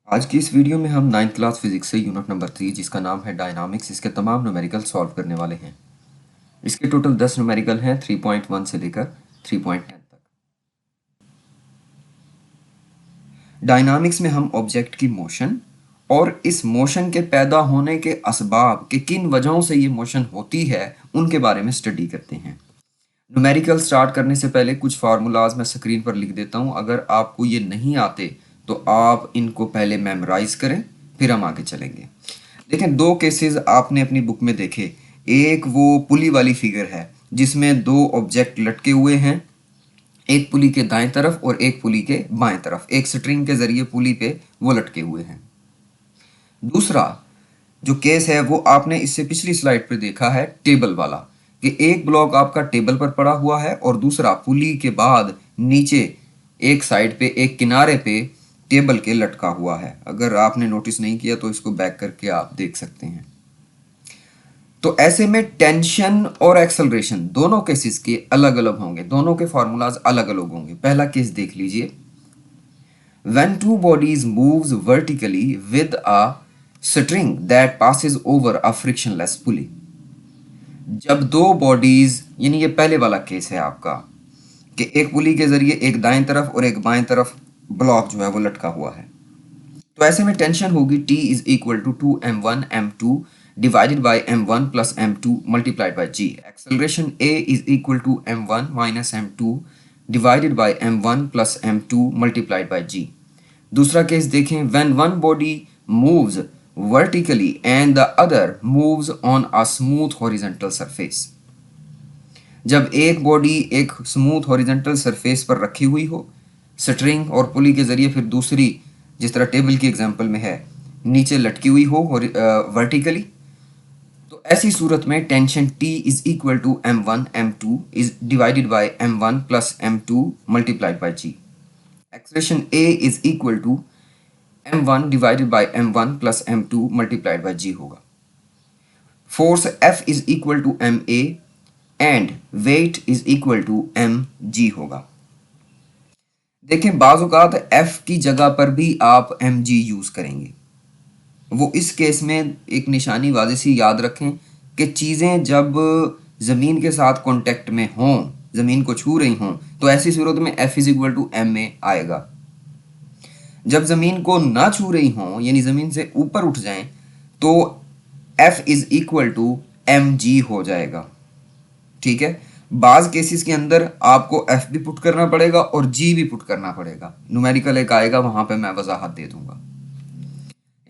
आज की इस वीडियो में हम 9th क्लास फिजिक्स से यूनिट नंबर 3 जिसका नाम है डायनामिक्स इसके तमाम न्यूमेरिकल सॉल्व करने वाले हैं। इसके टोटल 10 न्यूमेरिकल हैं 3.1 से लेकर 3.10 तक। डायनामिक्स में हम ऑब्जेक्ट की मोशन और इस मोशन के पैदा होने के असबाब कि किन वजहों से ये मोशन होती है उनके बारे में स्टडी करते हैं। न्यूमेरिकल स्टार्ट करने से पहले कुछ फार्मूलाज मैं स्क्रीन पर लिख देता हूँ। अगर आपको ये नहीं आते तो आप इनको पहले मेमोराइज करें, फिर हम आगे चलेंगे। देखें, दो केसेस आपने अपनी बुक में देखे। एक वो पुली वाली फिगर है जिसमें दो ऑब्जेक्ट लटके हुए हैं, एक पुली के दाएं तरफ और एक पुली के बाएं तरफ, एक स्ट्रिंग के जरिए पुली पे वो लटके हुए हैं। दूसरा जो केस है वो आपने इससे पिछली स्लाइड पर देखा है, टेबल वाला, कि एक ब्लॉक आपका टेबल पर पड़ा हुआ है और दूसरा पुली के बाद नीचे एक साइड पे, एक किनारे पे टेबल के लटका हुआ है। अगर आपने नोटिस नहीं किया तो इसको बैक करके आप देख सकते हैं। तो ऐसे में टेंशन और एक्सेलरेशन दोनों केसेस के अलग अलग होंगे, दोनों के फॉर्मूलाज अलग अलग होंगे। पहला केस देख लीजिए। When two bodies moves vertically with a string that passes over a frictionless pulley। जब दो बॉडीज, यानी ये पहले वाला केस है आपका कि एक पुली के जरिए एक दाएं तरफ और एक बाएं तरफ ब्लॉक जो है वो लटका हुआ है, तो ऐसे में टेंशन होगी T is equal to 2m1m2 divided by m1 plus m2 multiplied by g। Acceleration A is equal to m1 minus m2 divided by m1 plus m2 multiplied by g। दूसरा केस देखें। When one body moves vertically and the other moves on a smooth horizontal surface. जब एक body एक smooth horizontal surface पर रखी हुई हो string और पुली के जरिए, फिर दूसरी जिस तरह टेबल की एग्जांपल में है नीचे लटकी हुई हो वर्टिकली, तो ऐसी सूरत में tension T is equal to m1 m2 is divided by m1 plus m2 multiplied by g। Acceleration A is equal to m1 divided by m1 plus m2 multiplied by g होगा। Force F is equal to ma and weight is equal to mg होगा। देखें, बाज़ औक़ात F की जगह पर भी आप mg यूज करेंगे। वो इस केस में एक निशानी वाज़े सी याद रखें कि चीज़ें जब ज़मीन के साथ कांटेक्ट में हों, ज़मीन को छू रही हों, तो ऐसी सूरत में F is equal to ma आएगा। जब ज़मीन को ना छू रही हों, यानी ज़मीन से ऊपर उठ जाएं, तो F is equal to mg हो जाएगा। ठीक है, बाज़ केसेस के अंदर आपको F भी पुट करना पड़ेगा और G भी पुट करना पड़ेगा। न्यूमेरिकल एक आएगा, वहां पे मैं वजाहत दे दूंगा।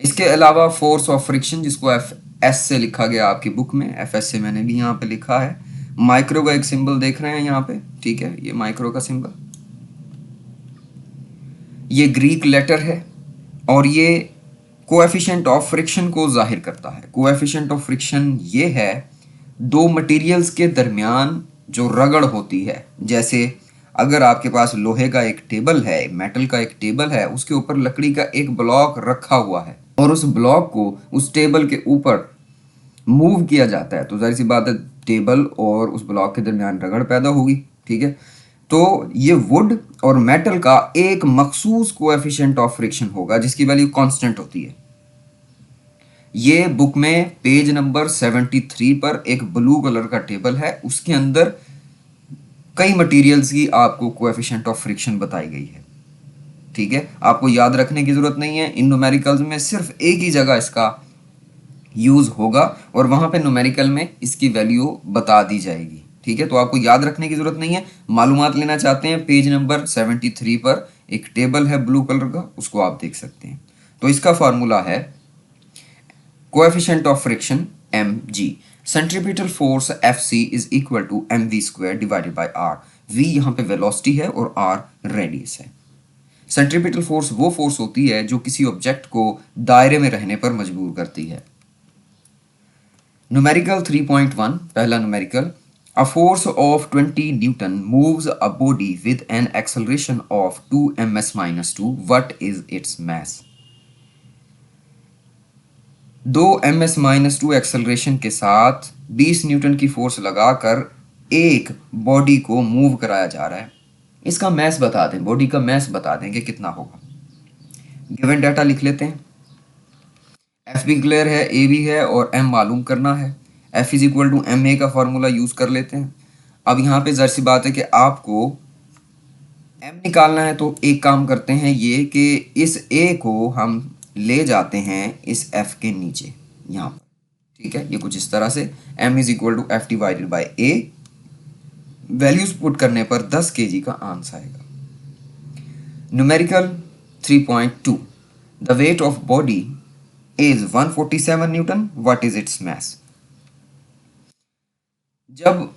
इसके अलावा फोर्स ऑफ फ्रिक्शन, जिसको Fs से लिखा गया आपकी बुक में, Fs से मैंने भी यहाँ पे लिखा है। माइक्रो का एक सिंबल देख रहे हैं यहाँ पे, ठीक है, ये माइक्रो का सिंबल, ये ग्रीक लेटर है और ये कोएफिशिएंट ऑफ फ्रिक्शन को जाहिर करता है। कोएफिशिएंट ऑफ फ्रिक्शन ये है दो मटेरियल्स के दरमियान जो रगड़ होती है। जैसे अगर आपके पास लोहे का एक टेबल है, मेटल का एक टेबल है, उसके ऊपर लकड़ी का एक ब्लॉक रखा हुआ है और उस ब्लॉक को उस टेबल के ऊपर मूव किया जाता है, तो जाहिर सी बात है टेबल और उस ब्लॉक के दरमियान रगड़ पैदा होगी। ठीक है, तो ये वुड और मेटल का एक मखसूस कोएफिशिएंट ऑफ फ्रिक्शन होगा जिसकी वैल्यू कांस्टेंट होती है। ये बुक में पेज नंबर 73 पर एक ब्लू कलर का टेबल है, उसके अंदर कई मटेरियल्स की आपको कोएफिशिएंट ऑफ फ्रिक्शन बताई गई है। ठीक है, आपको याद रखने की जरूरत नहीं है, इन न्यूमेरिकल्स में सिर्फ एक ही जगह इसका यूज होगा और वहां पे न्यूमेरिकल में इसकी वैल्यू बता दी जाएगी। ठीक है, तो आपको याद रखने की जरूरत नहीं है। मालूमात लेना चाहते हैं, पेज नंबर 73 पर एक टेबल है ब्लू कलर का, उसको आप देख सकते हैं। तो इसका फार्मूला है coefficient of friction mg। Centripetal force Fc is equal to mv square divided by r। v यहाँ पे वेलोसिटी है और r रेडियस है। सेंट्रीपिटल फोर्स वो फोर्स होती है जो किसी ऑब्जेक्ट को दायरे में रहने पर मजबूर करती है। न्यूमेरिकल 3.1, पहला numerical. A force of 20 Newton moves a body with an acceleration of 2 ms minus 2. What is its mass? 2 ms minus 2 acceleration के साथ 20 न्यूटन की फोर्स लगाकर एक बॉडी को मूव कराया जा रहा है। इसका मैस बता दें, बॉडी का मैस बता दें कि कितना होगा। गिवन डाटा लिख लेते हैं। एफ भी क्लियर है, ए भी है और एम मालूम करना है। F is equal to M A का फॉर्मूला यूज कर लेते हैं। अब यहाँ पे जाहिर सी बात है कि आपको एम निकालना है, तो एक काम करते हैं ये कि इस ए को हम ले जाते हैं इस एफ के नीचे यहाँ पर। ठीक है, ये कुछ इस तरह से m is equal to F divided by A, values put करने पर 10 kg का आंसर आएगा। Numerical 3.2, the weight of body is 147 newton, what is its mass. जब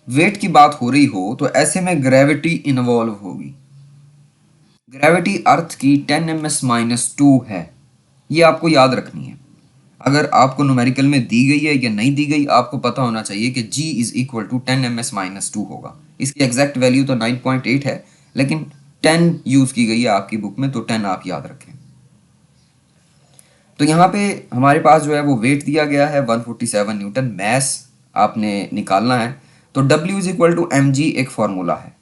वेट की बात हो रही हो तो ऐसे में ग्रेविटी इन्वॉल्व होगी। ग्रेविटी अर्थ की 10 ms-2 है, ये आपको याद रखनी है। अगर आपको न्यूमेरिकल में दी गई है या नहीं दी गई, आपको पता होना चाहिए कि g is equal to 10 ms-2 होगा। इसकी एग्जैक्ट वैल्यू तो 9.8 है, लेकिन 10 यूज की गई है आपकी बुक में, तो 10 आप याद रखें। तो यहाँ पे हमारे पास जो है वो वेट दिया गया है 147 न्यूटन, मैस आपने निकालना है। तो W is equal to M G एक फॉर्मूला है।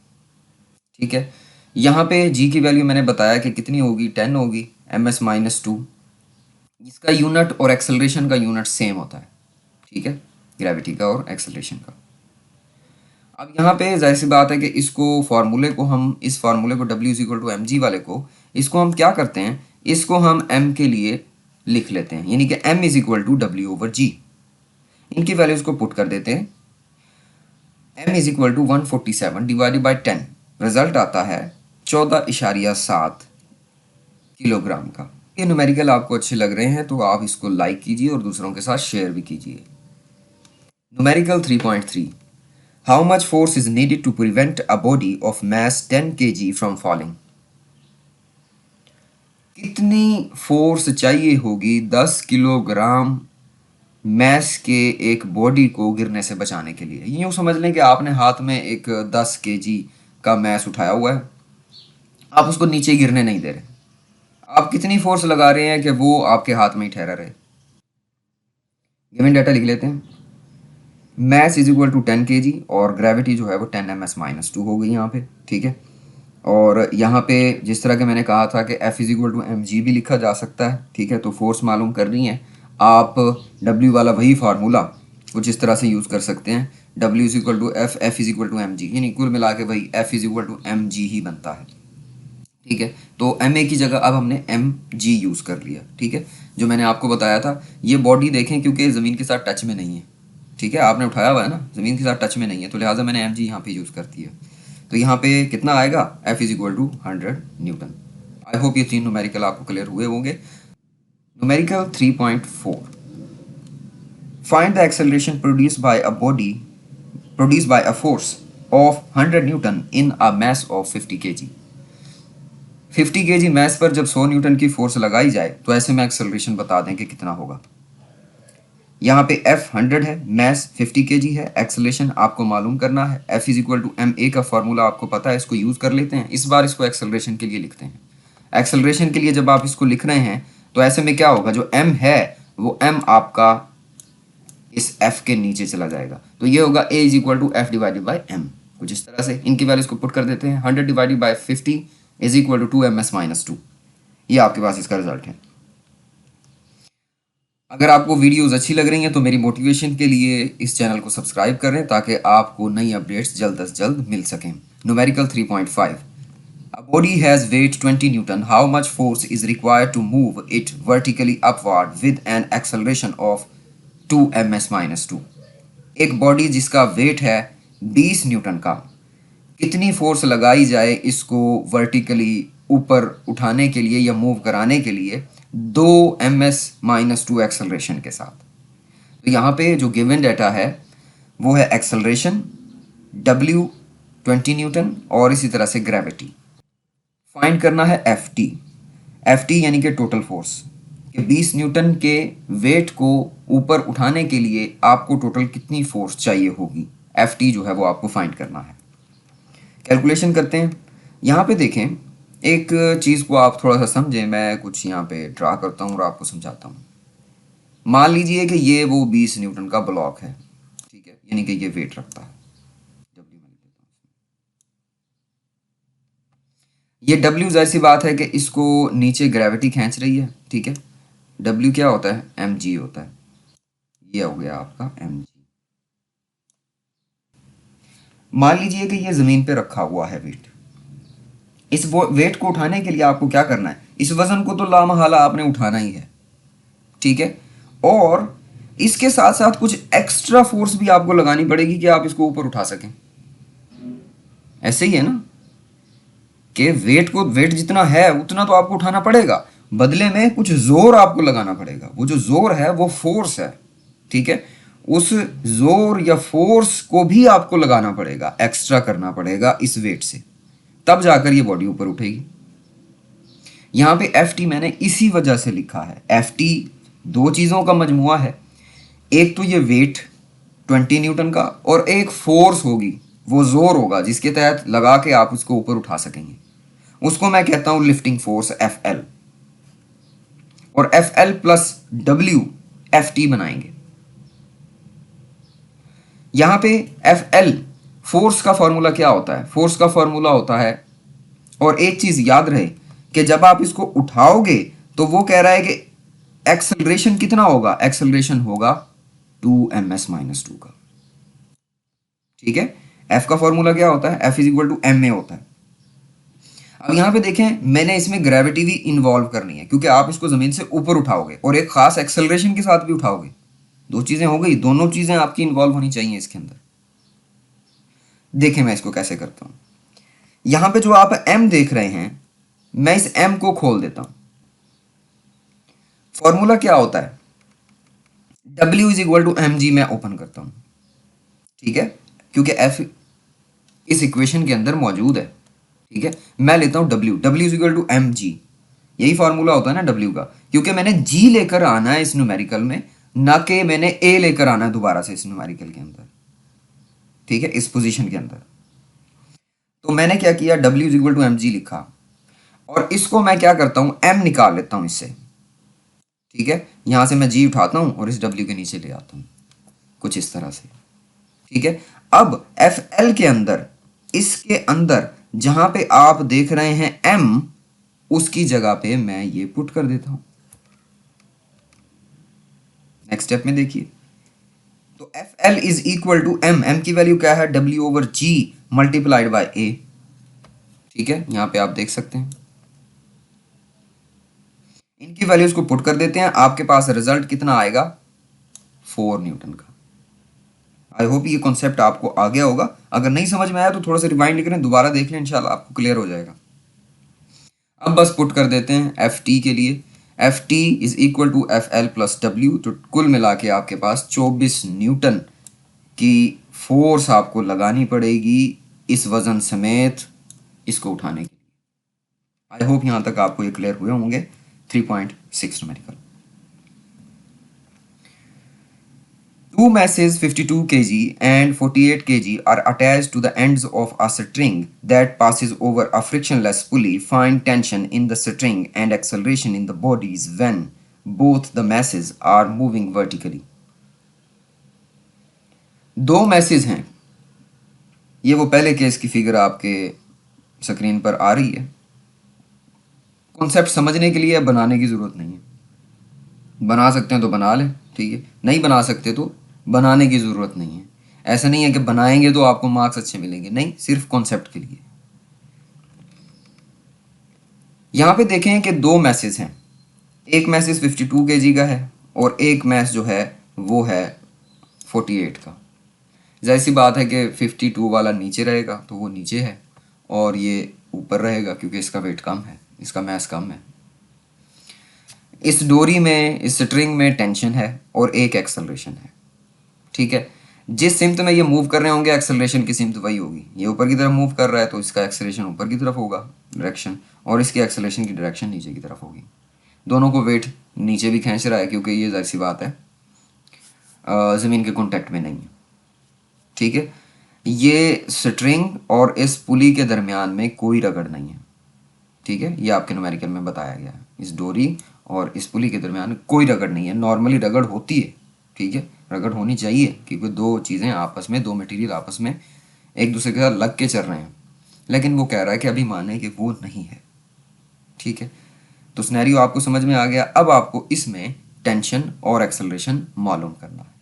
ठीक है, यहाँ पे g की वैल्यू मैंने बताया कि कितनी होगी, 10 होगी, ms-2। इसका यूनिट और एक्सेलरेशन का यूनिट सेम होता है। ठीक है, ग्रेविटी का और एक्सेलरेशन का। अब यहाँ पे जाहिर सी बात है कि इसको फार्मूले को हम, इस फार्मूले को W is equal to M G वाले को, इसको हम क्या करते हैं, इसको हम m के लिए लिख लेते हैं, यानी कि m is equal to W over g. इनकी वैल्यूज को पुट कर देते हैं। m is equal to 147 divided by 10, result आता है 14.7 किलोग्राम का। ये न्यूमेरिकल आपको अच्छे लग रहे हैं तो आप इसको लाइक कीजिए और दूसरों के साथ शेयर भी कीजिए। Numerical 3.3, how much force is needed to prevent a body of mass 10 kg from falling. कितनी फोर्स चाहिए होगी 10 किलोग्राम मैस के एक बॉडी को गिरने से बचाने के लिए। यूँ समझ लें कि आपने हाथ में एक 10 kg का मैस उठाया हुआ है, आप उसको नीचे गिरने नहीं दे रहे, आप कितनी फोर्स लगा रहे हैं कि वो आपके हाथ में ही ठहरा रहे। गिवन डाटा लिख लेते हैं। Mass is equal to 10 kg और ग्रेविटी जो है वो 10 ms-2 हो गई यहाँ पे। ठीक है, और यहाँ पे जिस तरह के मैंने कहा था कि F is equal to M G भी लिखा जा सकता है। ठीक है, तो फोर्स मालूम कर रही हैं आप, W वाला वही फार्मूला कुछ इस तरह से यूज़ कर सकते हैं, W is equal to F, F is equal to M g, यानी कुल मिला के वही F is equal to M g ही बनता है। ठीक है, तो एम ए की जगह अब हमने एम जी यूज़ कर लिया। ठीक है, जो मैंने आपको बताया था, ये बॉडी देखें क्योंकि ज़मीन के साथ टच में नहीं है। ठीक है, आपने उठाया हुआ है ना, ज़मीन के साथ टच में नहीं है, तो लिहाजा मैंने एम जी यहाँ पे यूज़ कर दिया। तो यहाँ पे कितना आएगा, F is equal to 100 newton. I hope ये तीन न्यूमेरिकल आपको क्लियर हुए होंगे। Numerical 3.4, find the acceleration produced by a force of 100 newton in a mass of 50 kg। 50 kg mass पर जब 100 न्यूटन की फोर्स लगाई जाए तो ऐसे में एक्सेलरेशन बता दें कि कितना होगा। यहाँ पे F 100 है, मास 50 kg है, एक्सेलरेशन आपको मालूम करना है। F is equal to M A का फॉर्मूला आपको पता है, इसको यूज़ कर लेते हैं। इस बार इसको एक्सेलरेशन के लिए लिखते हैं। एक्सेलरेशन के लिए जब आप इसको लिख रहे हैं तो ऐसे में क्या होगा, जो m है वो m आपका इस F के नीचे चला जाएगा, तो ये होगा A is equal to F divided by m। कुछ इस तरह से इनकी वैल्यूज को पुट कर देते हैं। 100 divided by 50 is equal to 2 ms-2। ये आपके पास इसका रिजल्ट है। अगर आपको वीडियोस अच्छी लग रही हैं तो मेरी मोटिवेशन के लिए इस चैनल को सब्सक्राइब करें ताकि आपको नई अपडेट्स जल्द से जल्द मिल सकें। Numerical 3.5, a body has weight 20 newton, how much force is required to move it vertically upward with an acceleration of 2 ms-2। एक बॉडी जिसका वेट है 20 न्यूटन का, कितनी फोर्स लगाई जाए इसको वर्टिकली ऊपर उठाने के लिए या मूव कराने के लिए 2 ms-2 एक्सेलरेशन के साथ। तो यहाँ पे जो गिवन डाटा है वो है एक्सेलरेशन W 20 न्यूटन और इसी तरह से ग्रेविटी। फाइंड करना है एफ टी यानी कि टोटल फोर्स, कि 20 न्यूटन के वेट को ऊपर उठाने के लिए आपको टोटल कितनी फोर्स चाहिए होगी। एफ टी जो है वो आपको फाइंड करना है। कैलकुलेशन करते हैं। यहाँ पे देखें, एक चीज़ को आप थोड़ा सा समझें, मैं कुछ यहाँ पे ड्रा करता हूँ और आपको समझाता हूँ। मान लीजिए कि ये वो 20 न्यूटन का ब्लॉक है। ठीक है, यानी कि ये वेट रखता है। ये डब्ल्यू जाहिर सी बात है कि इसको नीचे ग्रेविटी खींच रही है, ठीक है। डब्ल्यू क्या होता है, एम जी होता है। ये हो गया आपका एम जी। मान लीजिए कि ये ज़मीन पे रखा हुआ है वेट। इस वेट को उठाने के लिए आपको क्या करना है, इस वज़न को तो लामहला आपने उठाना ही है, ठीक है। और इसके साथ साथ कुछ एक्स्ट्रा फोर्स भी आपको लगानी पड़ेगी कि आप इसको ऊपर उठा सकें। ऐसे ही है ना कि वेट जितना है उतना तो आपको उठाना पड़ेगा, बदले में कुछ जोर आपको लगाना पड़ेगा। वो जो जोर है वो फोर्स है, ठीक है। उस जोर या फोर्स को भी आपको लगाना पड़ेगा, एक्स्ट्रा करना पड़ेगा इस वेट से, तब जाकर ये बॉडी ऊपर उठेगी। यहाँ पे एफ टी मैंने इसी वजह से लिखा है। एफ टी दो चीज़ों का मजमुआ है, एक तो ये वेट 20 न्यूटन का, और एक फोर्स होगी, वो जोर होगा जिसके तहत लगा के आप उसको ऊपर उठा सकेंगे। उसको मैं कहता हूं लिफ्टिंग फोर्स एफ एल। और F L plus W F T बनाएंगे। यहां पे एफ एल फोर्स का फॉर्मूला क्या होता है, फोर्स का फॉर्मूला होता है, और एक चीज याद रहे कि जब आप इसको उठाओगे तो वो कह रहा है कि एक्सेलरेशन कितना होगा, एक्सेलरेशन होगा 2 ms - 2 का, ठीक है। एफ का फॉर्मूला क्या होता है, F is equal to M A होता है। अब यहाँ पे देखें, मैंने इसमें ग्रेविटी भी इन्वॉल्व करनी है, क्योंकि आप इसको जमीन से ऊपर उठाओगे और एक खास एक्सेलरेशन के साथ भी उठाओगे। दो चीजें हो गई, दोनों चीजें आपकी इन्वॉल्व होनी चाहिए इसके अंदर। देखें मैं इसको कैसे करता हूं। यहां पे जो आप एम देख रहे हैं, मैं इस एम को खोल देता हूं। फॉर्मूला क्या होता है, W is equal to M G, मैं ओपन करता हूं, ठीक है, क्योंकि एफ इस इक्वेशन के अंदर मौजूद है, ठीक है। मैं लेता हूं W, W is equal to M G, यही फॉर्मूला होता है ना डब्ल्यू का, क्योंकि मैंने जी लेकर आना है इस न्यूमेरिकल में, ना कि मैंने ए लेकर आना है दोबारा से इस न्यूमेरिकल के अंदर, ठीक है, इस पोजीशन के अंदर। तो मैंने क्या किया, W is equal to M G लिखा, और इसको मैं क्या करता हूं, एम निकाल लेता हूं इससे, ठीक है। यहां से मैं जी उठाता हूं और इस डब्ल्यू के नीचे ले आता हूं, कुछ इस तरह से, ठीक है। अब एफ एल के अंदर, इसके अंदर जहां पे आप देख रहे हैं एम, उसकी जगह पे मैं ये पुट कर देता हूं। नेक्स्ट स्टेप में देखिए, तो F L is equal to m, m की वैल्यू क्या है, W over g multiplied by a, ठीक है। यहां पे आप देख सकते हैं, इनकी वैल्यूज को पुट कर देते हैं, आपके पास रिजल्ट कितना आएगा, 4 न्यूटन का। आई होप ये कॉन्सेप्ट आपको आ गया होगा। अगर नहीं समझ में आया तो थोड़ा सा रिवाइंड करें, दोबारा देख लें, इंशाल्लाह आपको क्लियर हो जाएगा। अब बस पुट कर देते हैं एफ टी के लिए, F T is equal to F L plus W, तो कुल मिला के आपके पास 24 न्यूटन की फोर्स आपको लगानी पड़ेगी इस वजन समेत इसको उठाने के लिए। आई होप यहाँ तक आपको ये क्लियर हुए होंगे। 3.6 numerical. Two masses 52 kg and 48 kg are attached to the ends of a string that passes over a frictionless pulley. Find tension in the string and acceleration in the bodies when both the masses are moving vertically. दो message हैं, ये वो पहले case की figure आपके screen पर आ रही है। कॉन्सेप्ट समझने के लिए बनाने की ज़रूरत नहीं है, बना सकते हैं तो बना लें, ठीक है, नहीं बना सकते तो बनाने की ज़रूरत नहीं है। ऐसा नहीं है कि बनाएंगे तो आपको मार्क्स अच्छे मिलेंगे, नहीं, सिर्फ कॉन्सेप्ट के लिए। यहाँ पे देखें कि दो मैसेज हैं, एक मैसेज 52 kg का है और एक मैस जो है वो है 48 का। जाहिर सी बात है कि 52 वाला नीचे रहेगा तो वो नीचे है, और ये ऊपर रहेगा क्योंकि इसका वेट कम है, इसका मैस कम है। इस डोरी में, इस स्ट्रिंग में टेंशन है और एक एक्सेलरेशन है, ठीक है। जिस सिमत में ये मूव कर रहे होंगे एक्सेलरेशन की सिमत वही होगी। ये ऊपर की तरफ मूव कर रहा है तो इसका एक्सेलरेशन ऊपर की तरफ होगा डायरेक्शन, और इसकी एक्सेलरेशन की डायरेक्शन नीचे की तरफ होगी। दोनों को वेट नीचे भी खींच रहा है क्योंकि ये जाहिर सी बात है ज़मीन के कॉन्टैक्ट में नहीं है, ठीक है। ये स्ट्रिंग और इस पुली के दरमियान में कोई रगड़ नहीं है, ठीक है। ये आपके न्यूमेरिकल में बताया गया है, इस डोरी और इस पुली के दरमियान कोई रगड़ नहीं है। नॉर्मली रगड़ होती है, ठीक है, रगड़ होनी चाहिए क्योंकि दो चीज़ें आपस में, दो मटेरियल आपस में एक दूसरे के साथ लग के चल रहे हैं। लेकिन वो कह रहा है कि अभी माने कि वो नहीं है। ठीक है, तो सिनेरियो आपको समझ में आ गया। अब आपको इसमें टेंशन और एक्सेलरेशन मालूम करना है।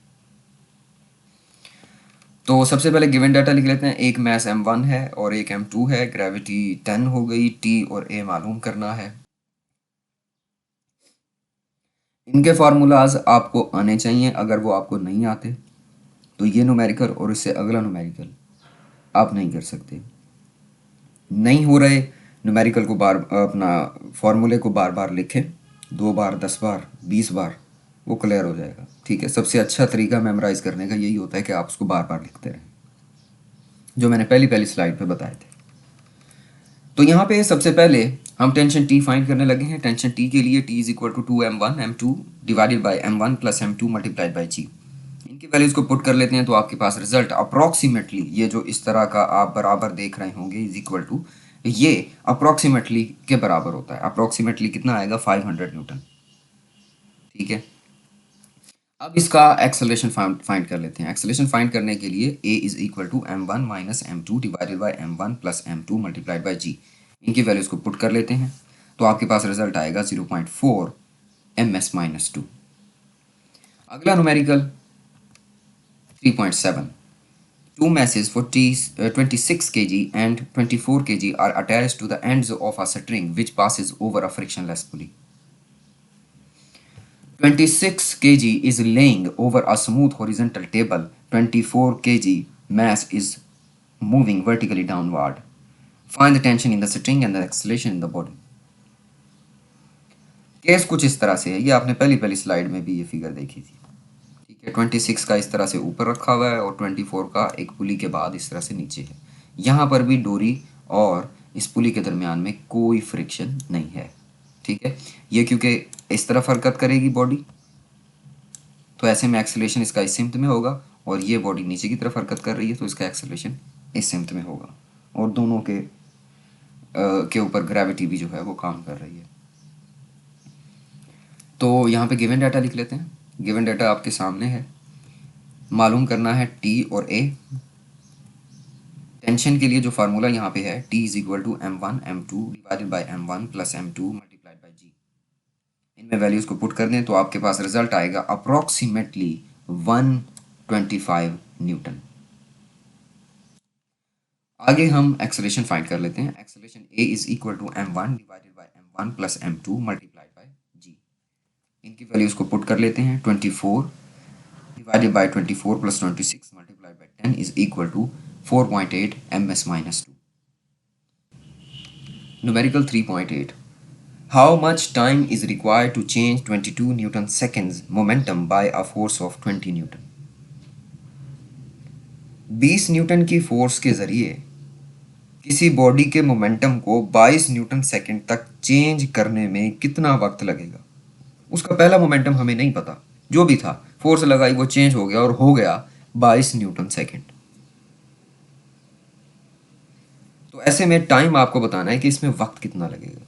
तो सबसे पहले गिवन डाटा लिख लेते हैं। एक मास m1 है और एक m2 है, ग्रेविटी 10 हो गई, t और a मालूम करना है। इनके फार्मूलाज आपको आने चाहिए। अगर वो आपको नहीं आते तो ये न्यूमेरिकल और इससे अगला न्यूमेरिकल आप नहीं कर सकते। नहीं हो रहे न्यूमेरिकल को बार अपना फॉर्मूले को बार बार लिखें, 2 बार, 10 बार, 20 बार, वो क्लियर हो जाएगा। ठीक है, सबसे अच्छा तरीका मेमोराइज करने का यही होता है कि आप उसको बार बार लिखते रहें, जो मैंने पहली पहली स्लाइड पे बताए थे। तो यहाँ पे सबसे पहले हम टेंशन टी फाइंड करने लगे हैं। टेंशन टी के लिए T is equal to 2m1 m2 divided by m1 plus m2 multiplied by g. इनकी वैल्यूज को पुट कर लेते हैं तो आपके पास रिजल्ट अप्रॉक्सीमेटली, ये जो इस तरह का आप बराबर देख रहे होंगे, इज इक्वल टू, ये अप्रॉक्सीमेटली के बराबर होता है। अप्रॉक्सीमेटली कितना आएगा? 500 न्यूटन। ठीक है, अब इसका एक्सेलरेशन फाइंड कर लेते हैं। एक्सेलरेशन फाइंड करने के लिए a is equal to m1 minus m2 divided by m1 plus m2 multiplied by g। इनकी वैल्यूज को पुट कर लेते हैं तो आपके पास रिजल्ट आएगा 0.4 ms माइनस 2। अगला numerical 3.7। Two masses for 26 kg and 24 kg are attached to the ends of a string which passes over a frictionless pulley. 26 kg is laying over a smooth horizontal table. 24 kg mass is moving vertically downward. Find the tension in the string and the acceleration in the body. Case कुछ इस तरह से है। ये आपने पहली पहली slide में भी ये फिगर देखी थी। ठीक है, 26 का इस तरह से ऊपर रखा हुआ है और 24 का एक पुली के बाद इस तरह से नीचे है। यहाँ पर भी डोरी और इस पुली के दरमियान में कोई फ्रिक्शन नहीं है। ठीक है, ये क्योंकि इस तरफ हरकत करेगी बॉडी, तो ऐसे में एक्सेलरेशन इसका इस सिमत में होगा, और ये बॉडी नीचे की तरफ हरकत कर रही है तो इसका एक्सेलरेशन इस सिमत में होगा, और दोनों के ऊपर ग्रेविटी भी जो है वो काम कर रही है। तो यहाँ पे गिवन डाटा लिख लेते हैं। गिवन डाटा आपके सामने है। मालूम करना है टी और ए। टेंशन के लिए जो फार्मूला यहाँ पे है, T is equal to m1 m2 divided by m1 plus m2 multiplied by g. इनमें वैल्यूज को पुट कर दें तो आपके पास रिजल्ट आएगा अप्रोक्सीमेटली 125 न्यूटन। आगे हम एक्सेलरेशन फाइंड कर लेते हैं। Acceleration a is equal to m1 divided by m1 plus m2 multiplied by g. इनकी वैल्यूज को पुट कर लेते हैं। 24 divided by 24 plus 26 multiplied by 10 is equal to 4.8 ms minus 2. Numerical 3.8. How much time is required to change 22 Newton seconds momentum by a force of 20 Newton? 20 Newton की force के जरिए किसी body के momentum को 22 Newton second तक change करने में कितना वक्त लगेगा? उसका पहला मोमेंटम हमें नहीं पता, जो भी था फोर्स लगाई वो चेंज हो गया और हो गया 22 न्यूटन सेकंड। तो ऐसे में टाइम आपको बताना है कि इसमें वक्त कितना लगेगा।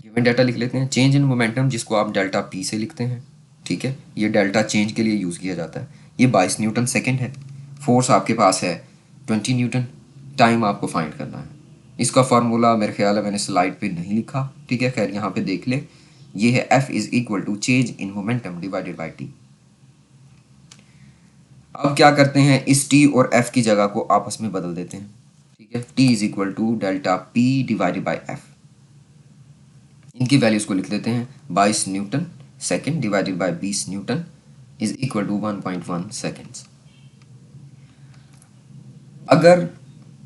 गिवन डाटा लिख लेते हैं। चेंज इन मोमेंटम, जिसको आप डेल्टा पी से लिखते हैं। ठीक है, ये डेल्टा चेंज के लिए यूज़ किया जाता है। ये 22 न्यूटन सेकंड है। फोर्स आपके पास है 20 न्यूटन। टाइम आपको फाइंड करना है। इसका फार्मूला मेरे ख्याल है मैंने स्लाइड पे नहीं लिखा। ठीक है, खैर यहाँ पे देख ले। ये है F is equal to change in momentum divided by T. अब क्या करते हैं, इस टी और एफ की जगह को आपस में बदल देते हैं। ठीक है, T is equal to delta P divided by F. इनकी वैल्यूज को लिख देते हैं। 22 newton second divided by 20 newton is equal to 1.1 seconds. अगर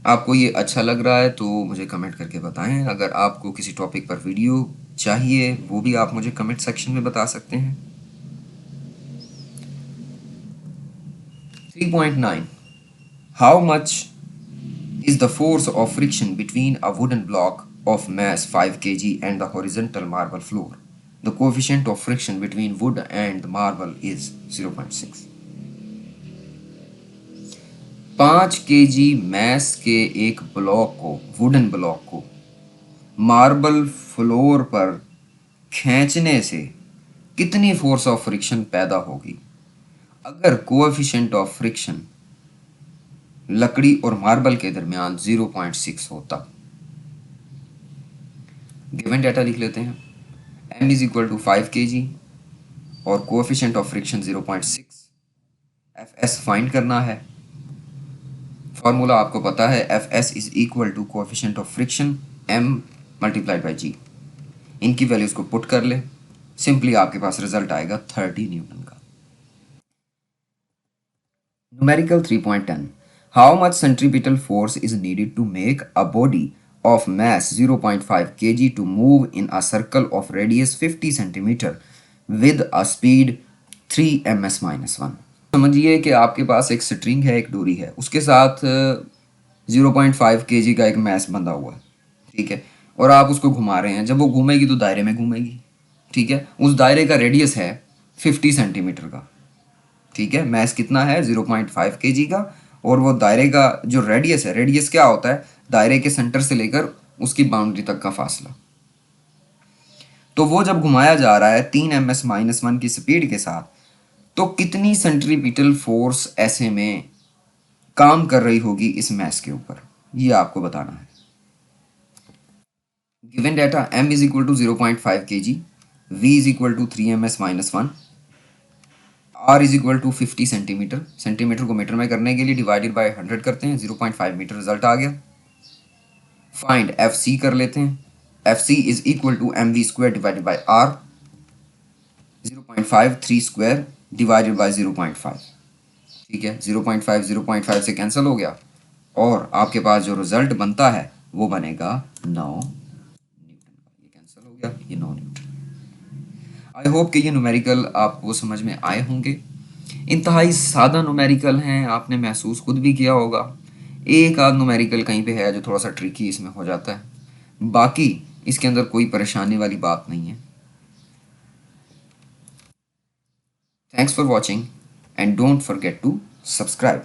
आपको ये अच्छा लग रहा है तो मुझे कमेंट करके बताएं। अगर आपको किसी टॉपिक पर वीडियो चाहिए वो भी आप मुझे कमेंट सेक्शन में बता सकते हैं। 3.9. How much is the force of friction between a wooden block of mass 5 kg and the horizontal marble floor? The coefficient of friction between wood and the marble is 0.6. 5 kg mess के एक block को, wooden block को marble floor पर खींचने से कितनी force of friction पैदा होगी? अगर कोएफिशिएंट ऑफ फ्रिक्शन लकड़ी और मार्बल के दरमियान 0.6 होता। गिवन डाटा लिख लेते हैं। m is equal to 5 kg और coefficient of friction 0.6। fs find करना है। फार्मूला आपको पता है, fs is equal to coefficient of friction m multiplied by g। इनकी वैल्यूज को पुट कर ले, सिंपली आपके पास रिजल्ट आएगा 30 न्यूटन का। Numerical 3.10 how much centripetal force is needed to make a body of mass 0.5 kg to move in a circle of radius 50 centimeter with a speed 3 ms-1। समझिए कि आपके पास एक स्ट्रिंग है, एक डोरी है, उसके साथ 0.5 kg का एक मैस बंधा हुआ है, ठीक है, और आप उसको घुमा रहे हैं। जब वो घूमेगी तो दायरे में घूमेगी, ठीक है। उस दायरे का रेडियस है 50 सेंटीमीटर का, ठीक है। मैस कितना है 0.5 kg का, और वो दायरे का जो रेडियस है, रेडियस क्या होता है, दायरे के सेंटर से लेकर उसकी बाउंड्री तक का फासला। तो वो जब घुमाया जा रहा है 3 ms-1 की स्पीड के साथ, तो कितनी सेंट्रीपिटल फोर्स ऐसे में काम कर रही होगी इस मैस के ऊपर, ये आपको बताना है। Given data m is equal to 0.5 kg, v is equal to 3 ms-1, r is equal to 50 centimetre. Centimetre को मीटर में करने के लिए डिवाइडेड बाय 100 करते हैं, 0.5 मीटर रिजल्ट आ गया। फाइंड एफ सी कर लेते हैं। F C is equal to M V square divided by R, 0.5 3 square divided by 0.5, ठीक है। 0.5 से कैंसिल हो गया और आपके पास जो रिजल्ट बनता है वो बनेगा 9 न्यूटन का। ये कैंसिल हो गया, ये 9 न्यूटन। आई होप कि ये न्यूमेरिकल आपको समझ में आए होंगे। इंतहाई सादा न्यूमेरिकल हैं, आपने महसूस खुद भी किया होगा। एक आध न्यूमेरिकल कहीं पे है जो थोड़ा सा ट्रिकी इसमें हो जाता है, बाकी इसके अंदर कोई परेशानी वाली बात नहीं है। Thanks for watching and don't forget to subscribe.